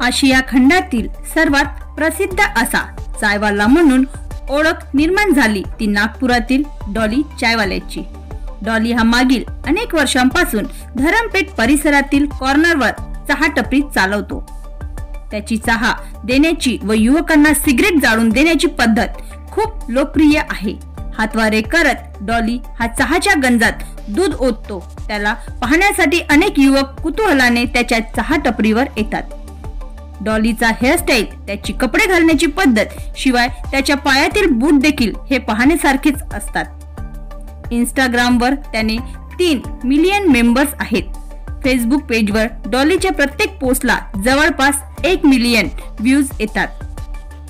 आशिया खंडातील सर्वात प्रसिद्ध असा चायवाला म्हणून ओळख निर्माण झाली ती नागपुरातील डॉली चायवाल्याची। डॉली हा मागील अनेक वर्षांपासून धरमपेठ परिसरातील कॉर्नरवर चहा टपरी चालवतो। त्याची चहा देण्याची व युवकांना सिगरेट जाळून देण्याची पद्धत खूप लोकप्रिय आहे। हातवारे करत डॉली हा चहाच्या गंजात दूध ओततो। त्याला पाहण्यासाठी अनेक युवक कुतूहलाने त्याच्या चहा टपरीवर येतात। डॉलीचा हेअरस्टाईल, त्याची कपडे घालण्याची पद्धत शिवाय त्याच्या पायातील बूट देखील हे पाहण्यासारखेच असतात। इंस्टाग्रामवर त्याने 3 मिलियन मेंबर्स आहेत। फेसबुक पेजवर डॉलीच्या प्रत्येक पोस्टला जवळपास 1 मिलियन व्ह्यूज येतात।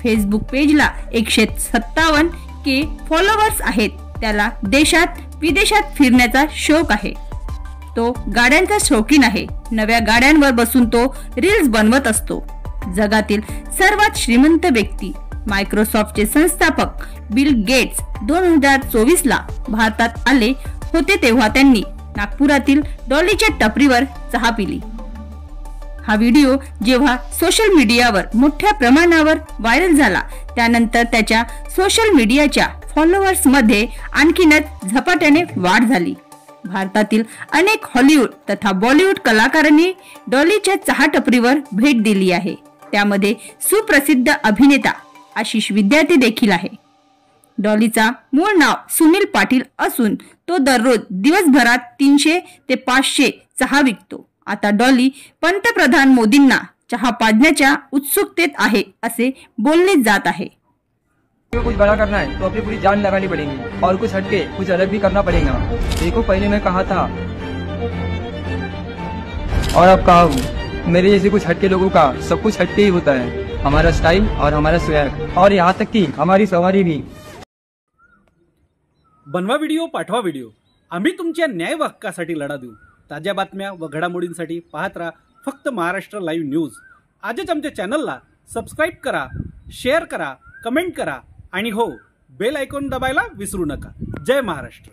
फेसबुक पेजला 157K फॉलोअर्स आहेत। त्याला देशात विदेशात फिरण्याचा शौक आहे। तो गाड्यांचा शौकीन आहे। नव्या गाड्यांवर बसून तो रील्स बनवत असतो। जगातील सर्वात श्रीमंत व्यक्ती मायक्रोसॉफ्टचे संस्थापक बिल गेट्स 2024 ला भारतात आले होते तेव्हा त्यांनी नागपुरातील डॉलीच्या टपरीवर चहा पिली। हा व्हिडिओ जेव्हा सोशल मीडियावर मोठ्या प्रमाणावर व्हायरल झाला त्यानंतर त्याच्या सोशल मीडियाच्या फॉलोअर्स मध्ये आणखीनच झपाट्याने वाढ झाली। भारतातील अनेक हॉलिवूड तथा बॉलिवूड कलाकारांनी डॉलीच्या चहा टपरीवर भेट दिली आहे। त्यामध्ये सुप्रसिद्ध अभिनेता आशिष विद्यार्थी देखील आहे। डॉलीचा मूळ नाव सुनील पाटील असून तो दररोज दिवसभरात 300 ते 500 चहा विकतो। आता डॉली पंतप्रधान मोदींना चहा पाजण्याच्या उत्सुकतेत आहे असे बोलले जात आहे। कुछ बड़ा करना है तो अपनी पूरी जान लगानी पड़ेगी और कुछ हटके कुछ अलग भी करना पड़ेगा। देखो पहले मैं कहा था और अब कहा हूँ, मेरे जैसे कुछ हटके लोगों का सब कुछ हटके ही होता है। हमारा स्टाइल और हमारा स्वैग और यहाँ तक कि हमारी सवारी भी। बनवा व्हिडिओ, पाठवा व्हिडिओ, आम्ही तुमच्या न्याय हक्कासाठी लढा देऊ। ताज्या बातम्या व घडामोडींसाठी पाहत राहा फक्त महाराष्ट्र लाईव्ह न्यूज। आजच आमच्या चॅनलला सबस्क्राईब करा, शेअर करा, कमेंट करा आणि हो, बेल आयकॉन दबायला विसरू नका। जय महाराष्ट्र।